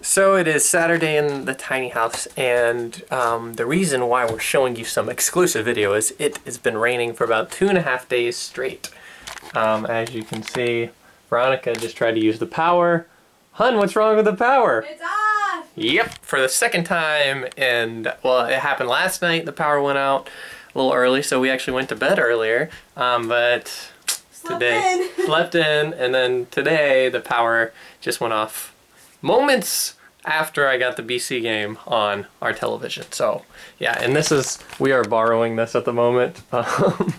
So it is Saturday in the tiny house, and the reason why we're showing you some exclusive video is it has been raining for about 2.5 days straight. As you can see, Veronica just tried to use the power. Hun, what's wrong with the power? It's off! Yep, for the second time, and well, it happened last night. The power went out a little early, so we actually went to bed earlier, but today slept in, and then today the power just went off moments after I got the BC game on our television. So yeah, and we are borrowing this at the moment. Veronica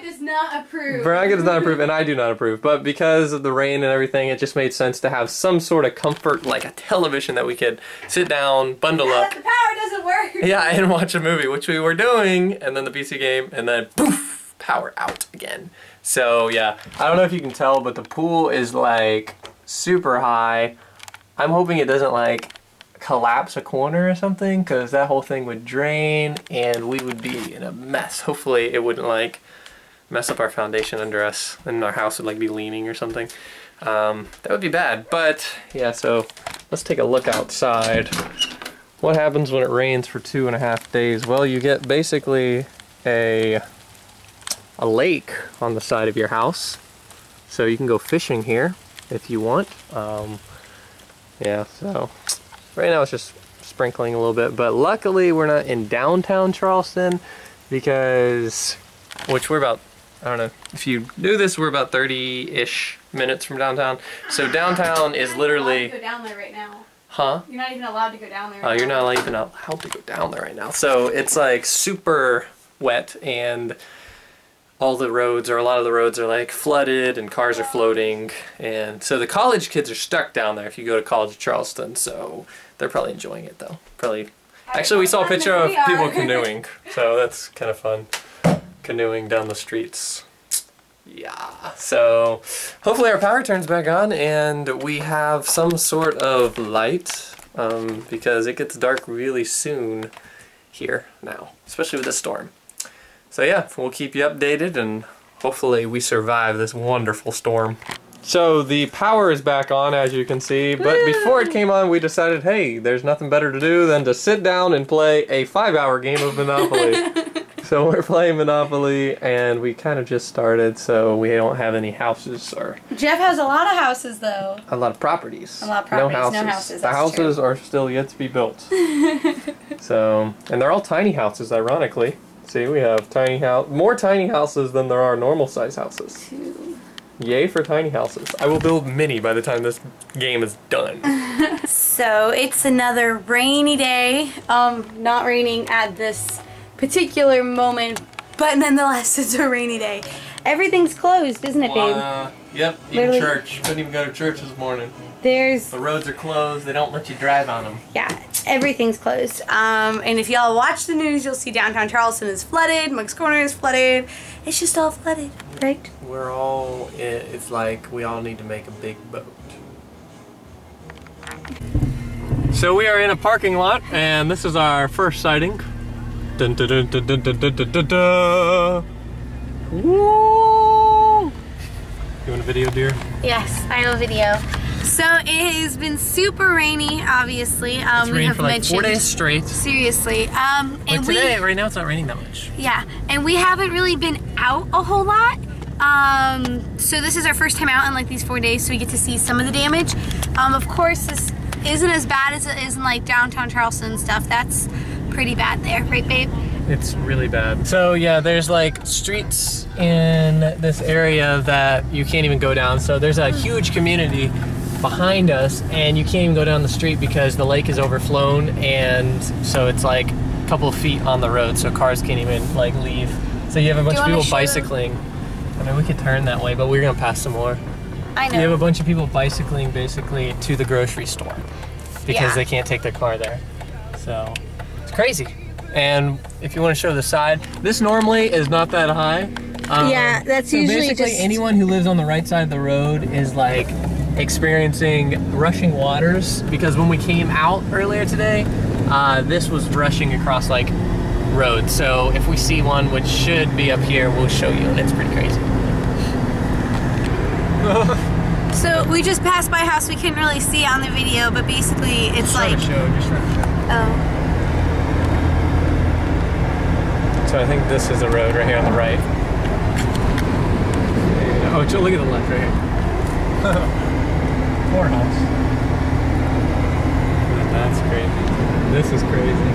does not approve. Veronica does not approve, and I do not approve. But because of the rain and everything, it just made sense to have some sort of comfort, like a television that we could sit down, bundle up. The power doesn't work. Yeah, and watch a movie, which we were doing, and then the BC game, and then poof, power out again. So yeah, I don't know if you can tell, but the pool is like super high. I'm hoping it doesn't like collapse a corner or something, because that whole thing would drain and we would be in a mess. Hopefully it wouldn't like mess up our foundation under us and our house would like be leaning or something. That would be bad. But yeah, so let's take a look outside. What happens when it rains for 2.5 days? Well, you get basically a lake on the side of your house, so you can go fishing here if you want. Yeah, so right now it's just sprinkling a little bit, but luckily we're not in downtown Charleston because, which we're about, I don't know if you knew this, we're about 30-ish minutes from downtown. So downtown is literally... You're not allowed to go down there right now. Huh? You're not even allowed to go down there right now. Oh, you're not even allowed to go down there right now. So it's like super wet, and all the roads, or a lot of the roads, are like flooded and cars are floating, and so the college kids are stuck down there if you go to College of Charleston, so they're probably enjoying it though. Actually, we saw a picture of people canoeing, so that's kind of fun, canoeing down the streets. Yeah, so hopefully our power turns back on and we have some sort of light, because it gets dark really soon here now, especially with the storm. So yeah, we'll keep you updated and hopefully we survive this wonderful storm. So the power is back on, as you can see, but before it came on we decided, hey, there's nothing better to do than to sit down and play a 5-hour game of Monopoly. So we're playing Monopoly and we kind of just started, so we don't have any houses or... Jeff has a lot of houses though. A lot of properties. A lot of properties, no houses. The houses true. Are still yet to be built. So, and they're all tiny houses, ironically. See, we have more tiny houses than there are normal size houses. 2. Yay for tiny houses. I will build mini by the time this game is done. So it's another rainy day. Not raining at this particular moment, but nonetheless it's a rainy day. Everything's closed, isn't it, babe? Yep, even church. Couldn't even go to church this morning. The roads are closed. They don't let you drive on them. Yeah, everything's closed. And if y'all watch the news, you'll see downtown Charleston is flooded, Monk's Corner is flooded. It's just all flooded, right? It's like we all need to make a big boat. So we are in a parking lot, and this is our first sighting. Dun, dun, dun, dun, dun, dun, dun, dun, dun. Woo! You want a video, dear? Yes, I have a video. So it has been super rainy, obviously. It's rained for like 4 days straight. Seriously. And today, right now, it's not raining that much. Yeah, and we haven't really been out a whole lot. So this is our first time out in like these 4 days, so we get to see some of the damage. Of course, this isn't as bad as it is in like downtown Charleston and stuff. That's pretty bad there, right, babe? It's really bad. So yeah, there's like streets in this area that you can't even go down. So there's a huge community behind us and you can't even go down the street because the lake is overflown, and so it's like a couple of feet on the road, so cars can't even like leave. So you have a bunch of people bicycling. I mean, we could turn that way, but we're gonna pass some more. I know. You have a bunch of people bicycling basically to the grocery store because they can't take their car there. So it's crazy. And if you want to show the side, this normally is not that high. Yeah, that's usually basically anyone who lives on the right side of the road is like experiencing rushing waters, because when we came out earlier today, this was rushing across like roads. So if we see one, which should be up here, we'll show you, and it's pretty crazy. So we just passed by a house. We couldn't really see it on the video, but basically it's like. Just trying to show. Oh. So I think this is the road right here on the right. And, oh, look at the left right here. Poor house. That's crazy. This is crazy.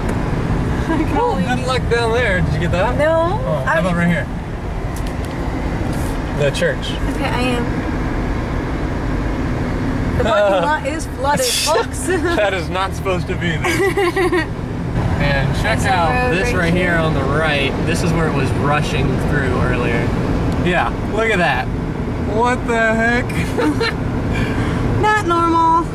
Oh, good luck down there. Did you get that? No. Oh, how about right here? The church. Okay, I am. The parking lot is flooded, folks. That is not supposed to be there. And check out this right here on the right. This is where it was rushing through earlier. Yeah, look at that. What the heck? Not normal.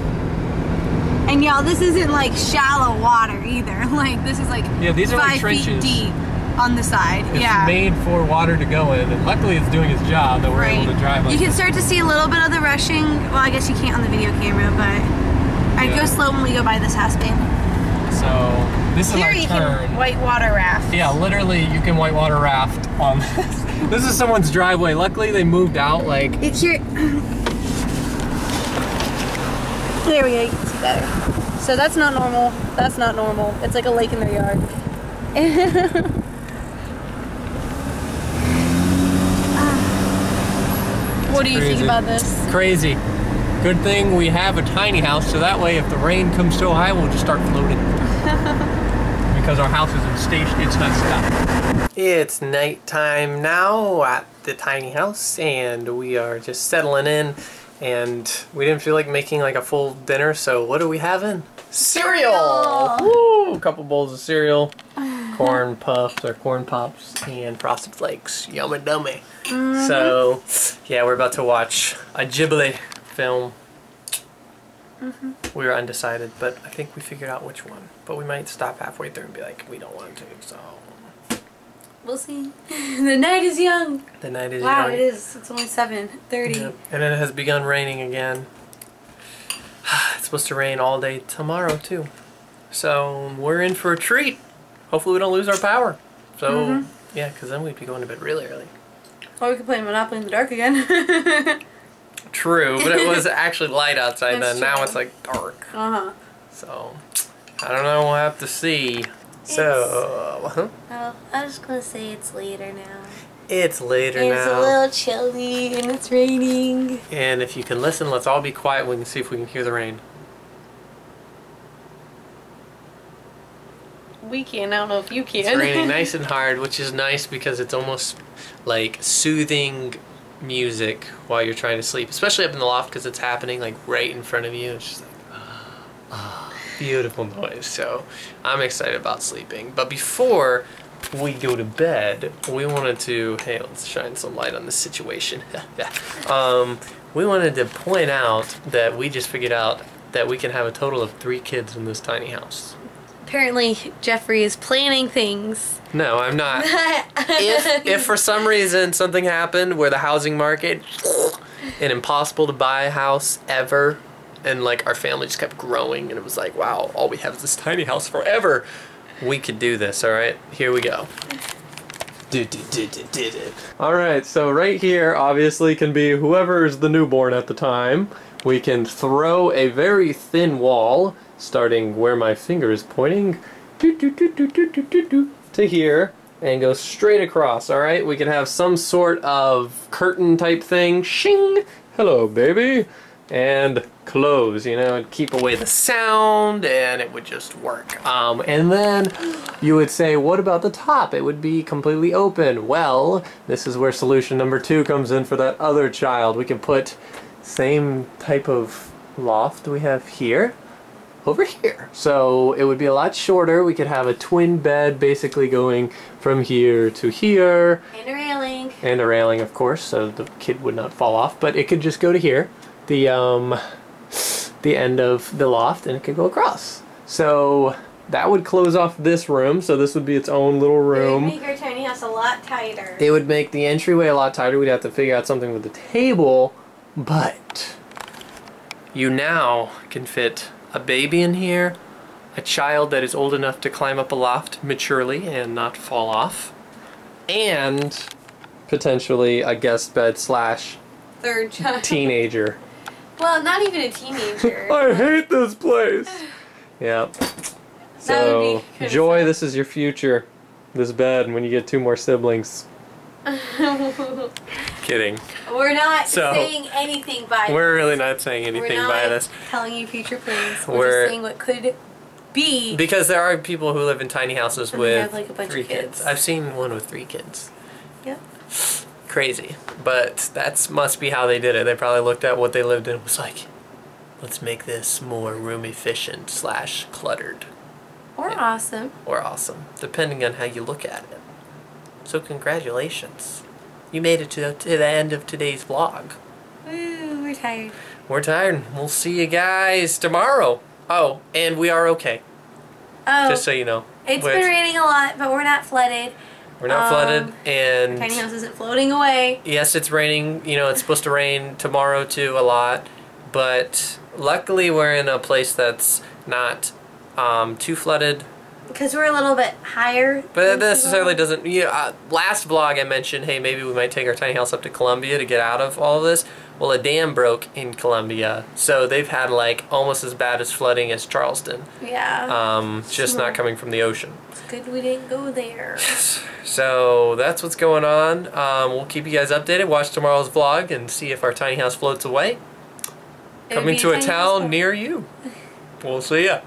And y'all, this isn't like shallow water either. Like this is like these are 5 like trenches. feet deep on the side. It's made for water to go in, and luckily it's doing its job that we're able to drive like You can start to see a little bit of the rushing. Well, I guess you can't on the video camera, but I'd go slow when we go by this house, babe. So this is Here our you turn. can whitewater raft. Yeah, literally you can whitewater raft on this. This is someone's driveway. Luckily they moved out like... It's your... There we go, you can see better. So that's not normal. That's not normal. It's like a lake in their yard. What do you think about this? Crazy. Good thing we have a tiny house, so that way if the rain comes so high, we'll just start floating. Because our house is in station, it's not stuck. It's nighttime now at the tiny house, and we are just settling in, and we didn't feel like making like a full dinner, so what are we having? Cereal! Woo! A couple bowls of cereal, corn puffs or corn pops, and Frosted Flakes. Yummy dummy. So, yeah, we're about to watch a Ghibli film. We were undecided, but I think we figured out which one. But we might stop halfway through and be like, we don't want to, so... We'll see. The night is young. The night is young. Wow, it is. It's only 7:30. Yep. And it has begun raining again. It's supposed to rain all day tomorrow, too. So, we're in for a treat. Hopefully we don't lose our power. So, yeah, because then we'd be going to bed really early. Or we could play Monopoly in the dark again. True, but it was actually light outside then. True. Now it's like dark. So, I don't know. We'll have to see. So, well, I'm just gonna say it's later now. It's later and now. It's a little chilly and it's raining. And if you can listen, let's all be quiet. We can see if we can hear the rain. We can. I don't know if you can. It's raining nice and hard, which is nice because it's almost like soothing music while you're trying to sleep, especially up in the loft because it's happening like right in front of you. It's just like beautiful noise. So I'm excited about sleeping. But before we go to bed, we wanted to, hey, let's shine some light on this situation. We wanted to point out that we just figured out that we can have a total of 3 kids in this tiny house. Apparently, Jeffrey is planning things. No, I'm not. if for some reason something happened where the housing market and impossible to buy a house ever, and like our family just kept growing and it was like, wow, all we have is this tiny house forever, we could do this. All right, here we go. All right, so right here obviously can be whoever is the newborn at the time. We can throw a very thin wall starting where my finger is pointing to here and go straight across. All right, we can have some sort of curtain type thing, shing, hello baby, and close, you know, and keep away the sound, and it would just work. And then you would say, what about the top? It would be completely open. Well, this is where solution number 2 comes in for that other child. We can put same type of loft we have here over here. So it would be a lot shorter. We could have a twin bed basically going from here to here. And a railing. And a railing, of course, so the kid would not fall off. But it could just go to here, the end of the loft, and it could go across. So that would close off this room. So this would be its own little room. It would make our tiny house a lot tighter. It would make the entryway a lot tighter. We'd have to figure out something with the table. But you now can fit a baby in here, a child that is old enough to climb up a loft maturely and not fall off, and potentially a guest bed slash third child. teenager. Well, not even a teenager. I hate this place. Yeah. So, Joy, this is your future. This bed when you get 2 more siblings. Kidding. We're not saying anything by this. We're really not saying anything by this. We're not telling you future plans. We're just saying what could be. Because there are people who live in tiny houses with have, like, a bunch 3 of kids. I've seen one with 3 kids. Yep. Crazy. But that must be how they did it. They probably looked at what they lived in and was like, let's make this more room efficient / cluttered. Or awesome. Or awesome, depending on how you look at it. So congratulations. You made it to the end of today's vlog. Woo, we're tired. We're tired. We'll see you guys tomorrow. Oh, and we are okay. Oh. Just so you know. It's been raining a lot, but we're not flooded. We're not flooded, and... Tiny house isn't floating away. Yes, it's raining. You know, it's supposed to rain tomorrow, too, a lot. But luckily, we're in a place that's not too flooded. Because we're a little bit higher. But that necessarily doesn't... last vlog, I mentioned, hey, maybe we might take our tiny house up to Columbia to get out of all of this. Well, a dam broke in Columbia, so they've had, like, almost as bad as flooding as Charleston. Yeah. Just not coming from the ocean. It's good we didn't go there. So that's what's going on. We'll keep you guys updated. Watch tomorrow's vlog and see if our tiny house floats away. Coming to a town near you. We'll see ya.